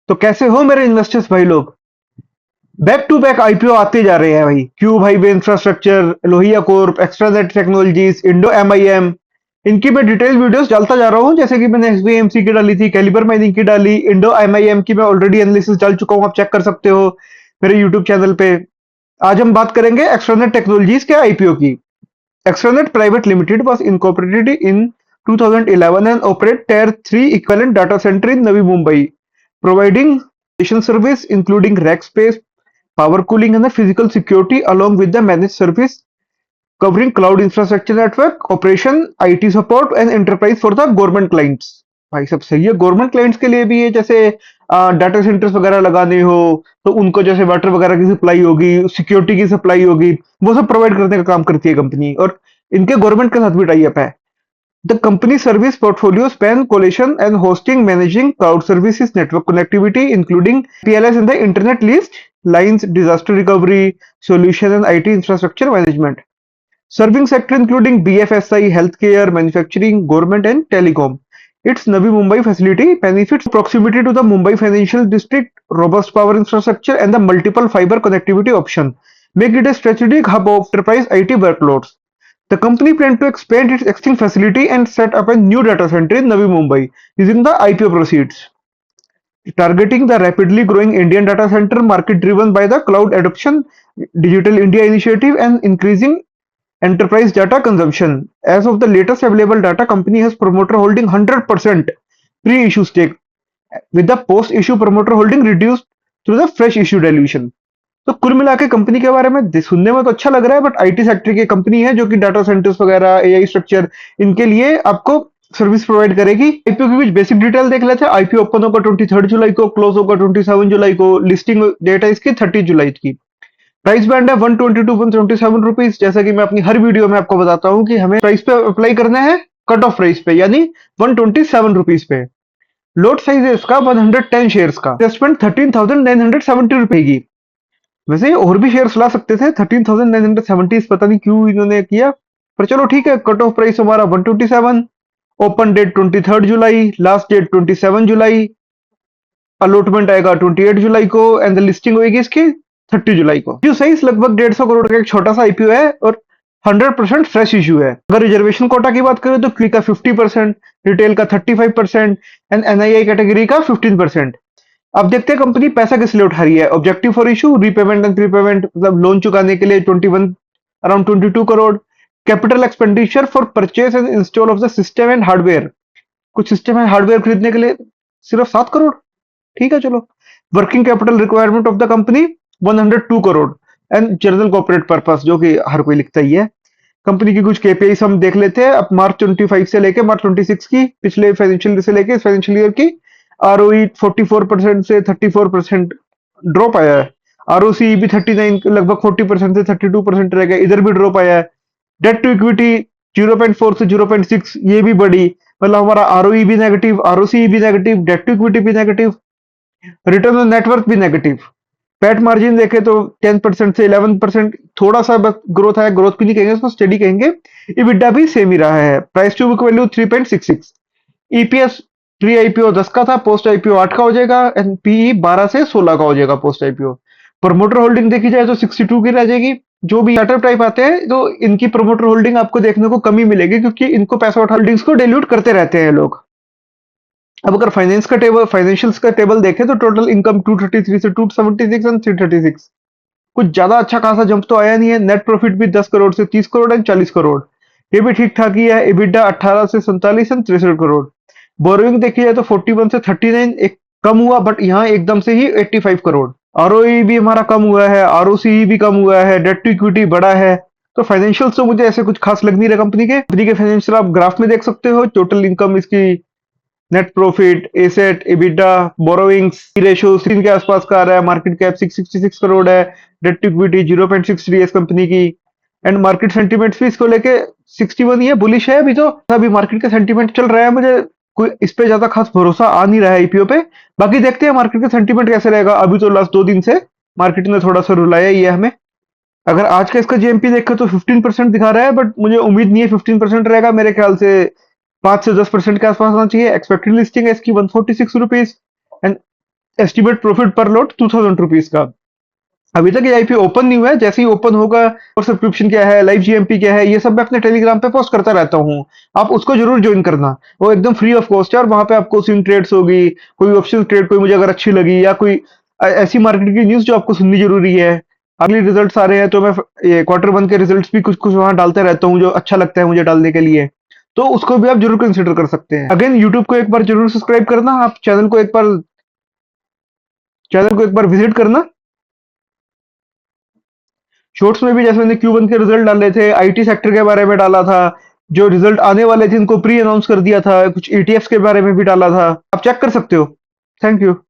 तो कैसे हो मेरे इन्वेस्टर्स भाई लोग? बैक टू बैक आईपीओ आते जा रहे हैं भाई। Cube highway infrastructure, Lohia Corp, extranet technologies, Indo MIM. इनकी मैं डिटेल वीडियोस डालता जा रहा हूं, जैसे कि मैंने एसबीएमसी की डाली थी, कैलिबर माइनिंग की डाली, इंडो एमआईएम की मैं ऑलरेडी एनालिसिस डाल चुका हूं, आप चेक कर सकते हो मेरे यूट्यूब चैनल पे। आज हम बात करेंगे एक्स्ट्रानेट टेक्नोलॉजीज के आईपीओ की। Extranet private limited was incorporated in 2011 and operate Tier 3 equivalent data center in Navi Mumbai, providing station service including rack space, power cooling and the physical security along with the managed service covering cloud infrastructure network, operation, IT support and enterprise for the government clients। भाई सब सही है। Government clients के लिए भी है, जैसे data centres वगैरह लगाने हो तो उनको जैसे वाटर वगैरह की सप्लाई होगी, सिक्योरिटी की सप्लाई होगी, वो सब प्रोवाइड करने का काम करती है कंपनी। और इनके गवर्नमेंट के साथ भी टाई अप है। The company service portfolio span collation and hosting, managing cloud services, network connectivity, including PLS and the internet list, lines, disaster recovery, solution and IT infrastructure management. Serving sector including BFSI, healthcare, manufacturing, government and telecom. Its Navi Mumbai facility benefits proximity to the Mumbai financial district, robust power infrastructure and the multiple fiber connectivity option make it a strategic hub of enterprise IT workloads. The company planned to expand its existing facility and set up a new data center in Navi Mumbai using the IPO proceeds, targeting the rapidly growing Indian data center market driven by the cloud adoption, Digital India initiative, and increasing enterprise data consumption. As of the latest available data, company has promoter holding 100% pre-issue stake, with the post-issue promoter holding reduced through the fresh issue dilution. तो कुल मिला के company के बारे में सुनने में तो अच्छा लग रहा है, बट आईटी सेक्टर की कंपनी है जो कि डाटा सेंटर्स वगैरह, एआई स्ट्रक्चर, इनके लिए आपको सर्विस प्रोवाइड करेगी। आईपीओ की कुछ बेसिक डिटेल देख लेते हैं। आईपीओ ओपन होगा 23 जुलाई को, क्लोज होगा 27 जुलाई को, लिस्टिंग डेट है इसकी 30 जुलाई की। प्राइस बैंड है 122-127 रुपीज। जैसा कि मैं अपनी हर वीडियो में आपको बताता हूँ कि हमें प्राइस पे अप्लाई करना है कट ऑफ प्राइस पे, यानी 127 रुपीज पे। लोट साइज है इसका 110 शेयर्स का। इन्वेस्टमेंट 13,970 रुपए की। वैसे ये और भी शेयर्स ला सकते थे। 13,970 पता नहीं क्यों इन्होंने किया, पर चलो ठीक है। कट ऑफ प्राइस हमारा 127। ओपन डेट 23 जुलाई, लास्ट डेट 27 जुलाई। अलॉटमेंट आएगा 28 जुलाई को एंड द लिस्टिंग होगी इसकी 30 जुलाई को। जो साइज लगभग 150 करोड़ का एक छोटा सा आईपीओ है और 100% फ्रेश इशू है। अगर रिजर्वेशन कोटा की बात करें तो क्विक का 50%, रिटेल का 35% एंड एनआईआई कैटेगरी का 15%। अब देखते हैं कंपनी पैसा किस लिए उठा रही है। Objective for issue, repayment and prepayment, मतलब लोन चुकाने के लिए 21 around 22 crore. Capital expenditure for purchase and install of the system and hardware, कुछ सिस्टम एंड हार्डवेयर खरीदने के लिए सिर्फ 7 करोड़। ठीक है चलो। Working capital requirement of the company 102 crore and general corporate purpose, जो कि हर कोई लिखता ही है। कंपनी की कुछ केपीआई हम देख लेते हैं। अब मार्च 25 से लेके मार्च 26 की, पिछले फाइनेंशियल से लेके इस फाइनेंशियल ईयर की आरओई 44% से 34% ड्रॉप आया है। आरओसी भी 39 लगभग 40% से 32% रह गया, इधर भी ड्रॉप आया है। डेट टू इक्विटी 0.4 से 0.6, ये भी बढ़ी। मतलब हमारा आरओई भी नेगेटिव, आरओसी भी नेगेटिव, डेट टू इक्विटी भी नेगेटिव, रिटर्न ऑन नेटवर्थ भी नेगेटिव। पैट मार्जिन देखे तो 10% से 11%, थोड़ा सा बस ग्रोथ है, ग्रोथ भी नहीं कहेंगे उसको, स्टेडी कहेंगे। इबिडा भी सेम ही रहा है। Price to book value 3.66। EPS pre IPO 10 का था, पोस्ट आईपीओ 8 का हो जाएगा एंड पीई 12 से 16 का हो जाएगा पोस्ट आईपीओ। प्रोमोटर होल्डिंग देखी जाए तो 62 की रह जाएगी। जो भी स्टार्टअप टाइप आते हैं तो इनकी प्रोमोटर होल्डिंग आपको देखने को कमी मिलेगी, क्योंकि इनको पैसा उठा होल्डिंग्स को डिल्यूट करते रहते हैं लोग। अब अगर फाइनेंशियल्स का टेबल देखें तो टोटल इनकम 233 से 276 एंड 336, कुछ ज्यादा अच्छा खासा जंप तो आया नहीं है। नेट प्रॉफिट भी 10 करोड़ से 30 करोड़ एंड 40 करोड़, ये भी ठीक ठाक ही है। EBITDA 18 से 47 एंड 63 करोड़। बोरोइंग देखी जाए तो 41 से 39, एक कम हुआ, बट यहाँ एकदम से ही 85 करोड़। आरओई भी हमारा कम हुआ है, आरओसी भी कम हुआ है, डेट टू इक्विटी बड़ा है। तो फाइनेंशियल्स तो मुझे ऐसे कुछ खास लग नहीं रहा कंपनी के फाइनेंशियल आप ग्राफ में देख सकते हो। टोटल इनकम इसकी, net profit, asset, EBITDA, borrowings ratio 3 के आसपास का आ रहा है। मार्केट कैप 666 करोड़ है। डेट टू इक्विटी 0.63 है इस कंपनी की। एंड मार्केट सेंटीमेंट्स भी इसको लेके 61 ही है, बुलिश है। अभी मार्केट का सेंटीमेंट चल रहा है, मुझे कोई इस पे ज्यादा खास भरोसा आ नहीं रहा है आईपीओ पे। बाकी देखते हैं मार्केट का सेंटीमेंट कैसे रहेगा। अभी तो लास्ट 2 दिन से मार्केट ने थोड़ा सा रुलाया ही है हमें। अगर आज का इसका जीएमपी देखें तो 15% दिखा रहा है, बट मुझे उम्मीद नहीं है 15% रहेगा। मेरे ख्याल से 5 से 10% के आसपास आना चाहिए। एक्सपेक्टेड लिस्टिंग है इसकी 146 रुपीज एंड एस्टिमेट प्रॉफिट पर लॉट 2000 रुपीज का। अभी तक ये आईपीओ ओपन नहीं हुआ है, जैसे ही ओपन होगा और सब्सक्रिप्शन क्या है, लाइव जीएमपी क्या है, ये सब मैं अपने टेलीग्राम पे पोस्ट करता रहता हूँ। आप उसको जरूर ज्वाइन करना, वो एकदम फ्री ऑफ कॉस्ट है, और वहां पे आपको स्विंग ट्रेड्स होगी, कोई ऑप्शन ट्रेड कोई मुझे अगर अच्छी लगी, या कोई ऐसी मार्केट की न्यूज जो आपको सुननी जरूरी है। अगले रिजल्ट्स आ रहे हैं तो मैं ये क्वार्टर 1 के रिजल्ट्स भी कुछ कुछ वहां डालते रहता हूँ, जो अच्छा लगता है मुझे डालने के लिए। तो उसको भी आप जरूर कंसिडर कर सकते हैं। अगेन यूट्यूब को एक बार जरूर सब्सक्राइब करना, आप चैनल को एक बार विजिट करना। शॉर्ट्स में भी जैसे मैंने Q1 के रिजल्ट डाले थे, आईटी सेक्टर के बारे में डाला था, जो रिजल्ट आने वाले थे इनको प्री अनाउंस कर दिया था, कुछ ईटीएफ्स के बारे में भी डाला था, आप चेक कर सकते हो। Thank you.